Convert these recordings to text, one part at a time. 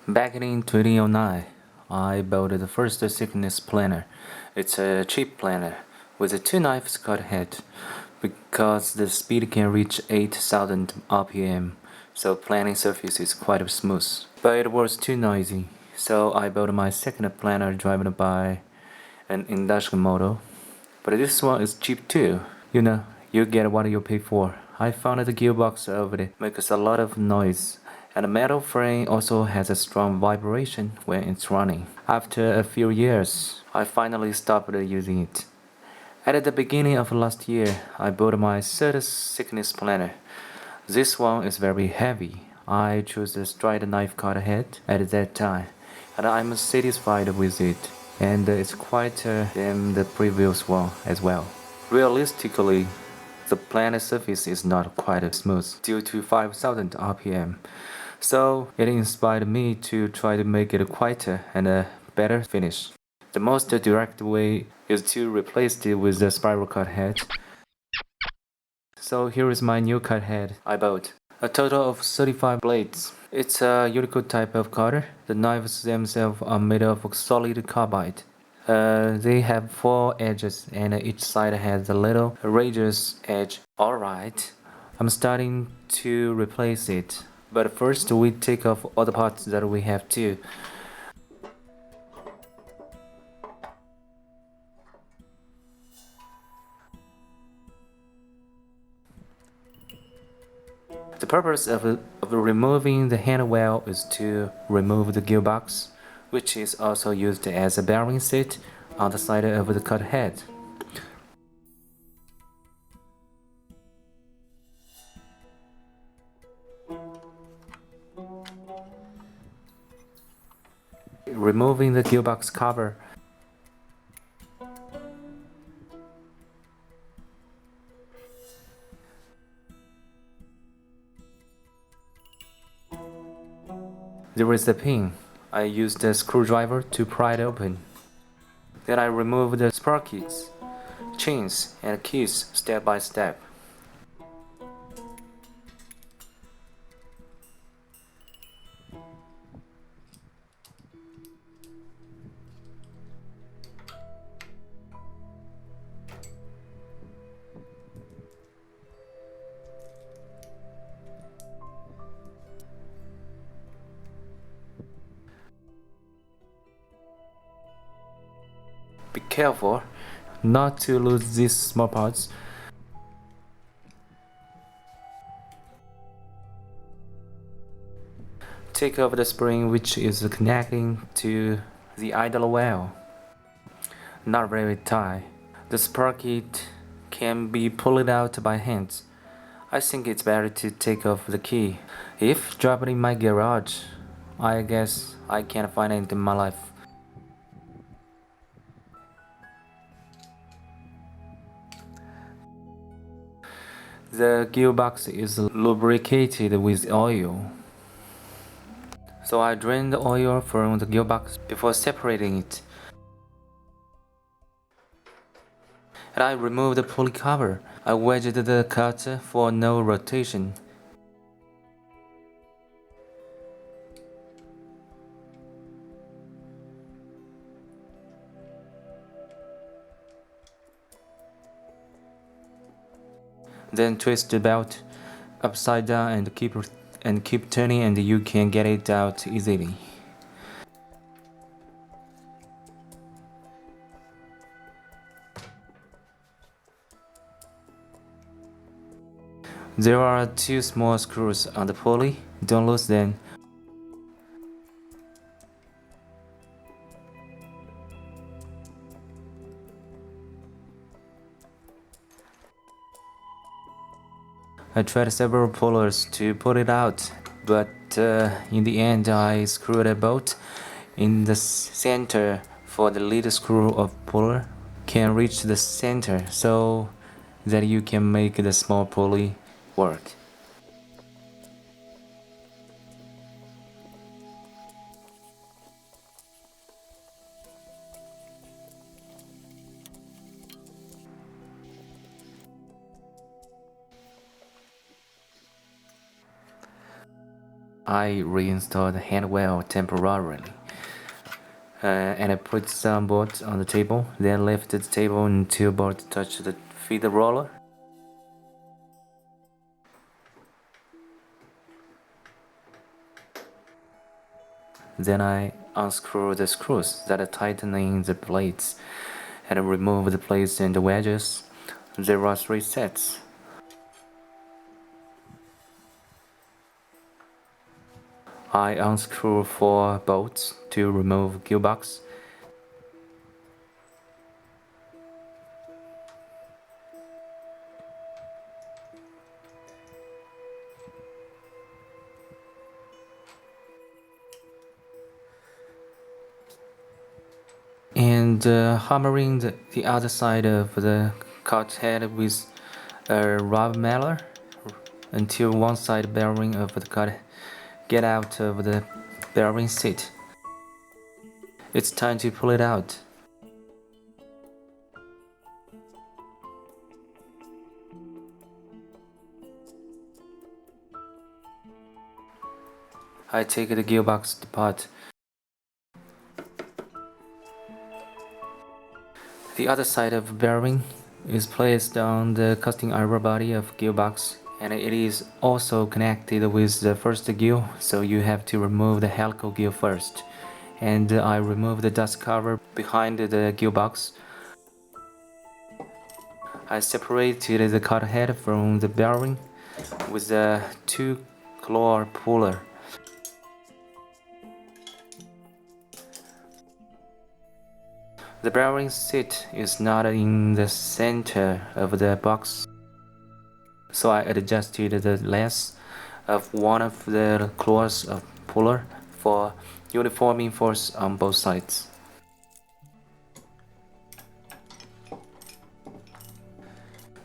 Back in 2009, I bought the first thickness planner. It's a cheap planner with a 2 knives cut head because the speed can reach 8,000 RPM, so planning surface is quite smooth. But it was too noisy, so I bought my second planner driven by an industrial model. But this one is cheap too. You get what you pay for. I found the gearbox of it makes a lot of noise, and the metal frame also has a strong vibration when it's running. After a few years, I finally stopped using it. At the beginning of last year, I bought my third thickness planner. This one is very heavy. I chose a straight knife cut head at that time, and I'm satisfied with it. And it's quieter than the previous one as well. Realistically, the planet surface is not quite smooth due to 5,000 RPM, so it inspired me to try to make it quieter and a better finish. The most direct way is to replace it with a spiral cut head. So here is my new cut head I bought. A total of 35 blades. It's a helical type of cutter. The knives themselves are made of solid carbide. They have 4 edges and each side has a little radius edge. Alright, I'm starting to replace it. But first we take off all the parts that we have to. The purpose of removing the handwheel is to remove the gearbox, which is also used as a bearing seat on the side of the cut head. Removing the gearbox cover. There is the pin. I used a screwdriver to pry it open. Then I removed the sprockets, chains, and keys step by step. Be careful not to lose these small parts. Take off the spring which is connecting to the idle wheel. Not very tight. The sprocket can be pulled out by hand. I think it's better to take off the key. If dropped in my garage, I guess I can't find it in my life. The gearbox is lubricated with oil. So I drain the oil from the gearbox before separating it. And I remove the pulley cover. I wedged the cutter for no rotation. Then twist the belt upside down and keep turning, and you can get it out easily. There are 2 small screws on the pulley. Don't lose them. I tried several pullers to pull it out, but in the end I screwed a bolt in the center for the lead screw of puller can reach the center so that you can make the small pulley work. I reinstalled the handwheel temporarily. And I put some bolts on the table, then lifted the table until bolts touched the feeder roller. Then I unscrew the screws that are tightening the plates and remove the plates and the wedges. There are 3 sets. I unscrew 4 bolts to remove gearbox. And hammering the other side of the cut head with a rubber mailer until one side bearing of the cut get out of the bearing seat. It's time to pull it out. I take the gearbox apart. The other side of the bearing is placed on the casting iron body of gearbox, and it is also connected with the first gear, so you have to remove the helical gear first. And I remove the dust cover behind the gearbox. I separated the cut head from the bearing with a 2-claw puller. The bearing seat is not in the center of the box, so I adjusted the length of one of the claws of puller for uniforming force on both sides.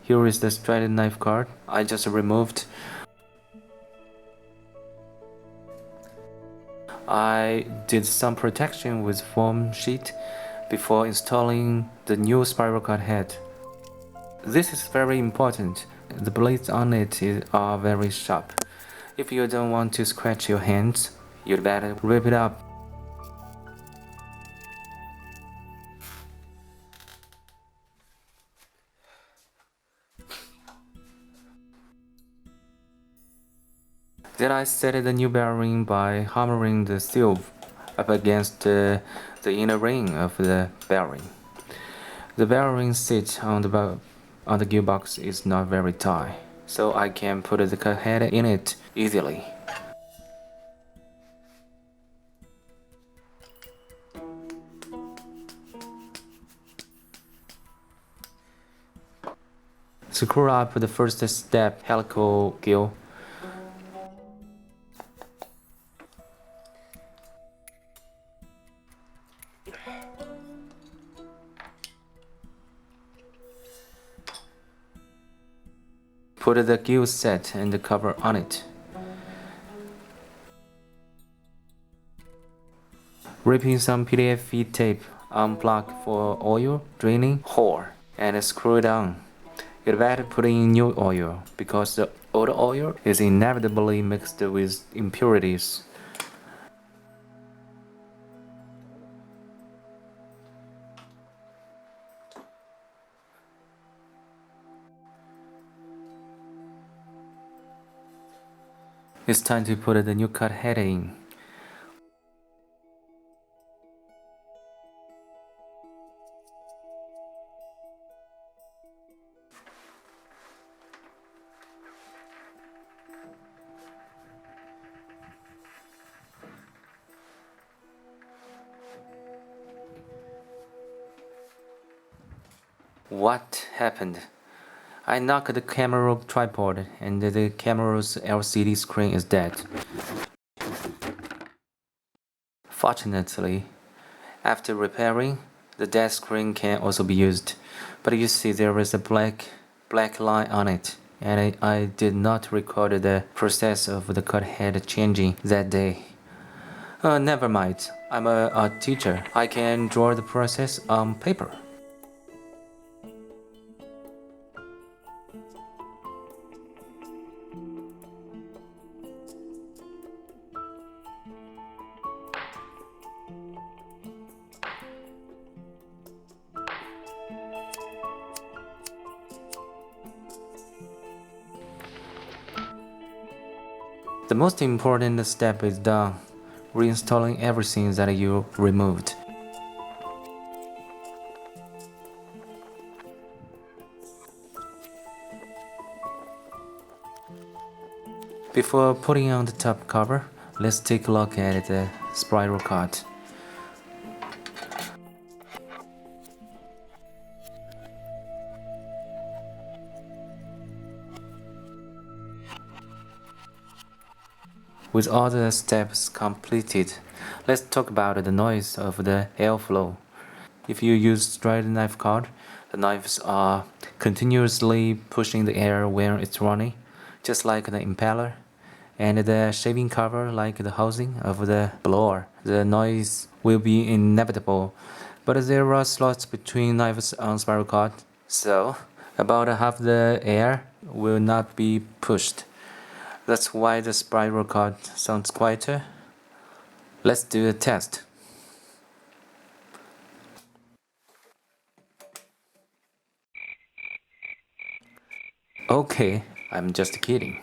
Here is the straight knife guard I just removed. I did some protection with foam sheet before installing the new spiral cut head. This is very important. The blades on it are very sharp. If you don't want to scratch your hands, you'd better rip it up. Then I set the new bearing by hammering the steel up against the inner ring of the bearing. The bearing seat on the gearbox is not very tight, so I can put the cut head in it easily. Screw up the first step helical gear. Put the gear set and the cover on it. Ripping some PDF feed tape, unplug for oil draining hole, and screw it on. You'd better put in new oil because the old oil is inevitably mixed with impurities. It's time to put the new cut head in. What happened? I knocked the camera tripod and the camera's LCD screen is dead. Fortunately, after repairing, the dead screen can also be used, but you see there is a black line on it, and I did not record the process of the cut head changing that day. Never mind, I'm a teacher. I can draw the process on paper. The most important step is done, reinstalling everything that you removed. Before putting on the top cover, let's take a look at the spiral cut. With all the steps completed, let's talk about the noise of the airflow. If you use straight knife cut, the knives are continuously pushing the air when it's running, just like the impeller, and the shaving cover like the housing of the blower. The noise will be inevitable, but there are slots between knives on spiral cut, so about half the air will not be pushed. That's why the spiral cut sounds quieter. Let's do a test. Okay, I'm just kidding.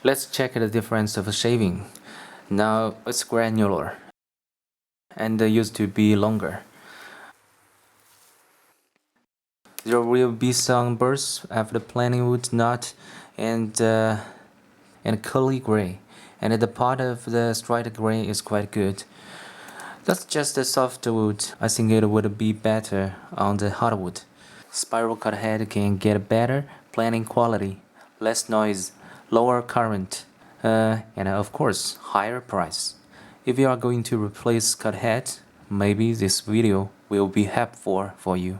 Let's check the difference of shaving. Now it's granular and used to be longer. There will be some bursts after planing wood knot and curly gray, and the part of the straight gray is quite good. That's just a soft wood. I think it would be better on the hardwood. Spiral cut head can get better planing quality, less noise, lower current, and of course, higher price. If you are going to replace cut head, maybe this video will be helpful for you.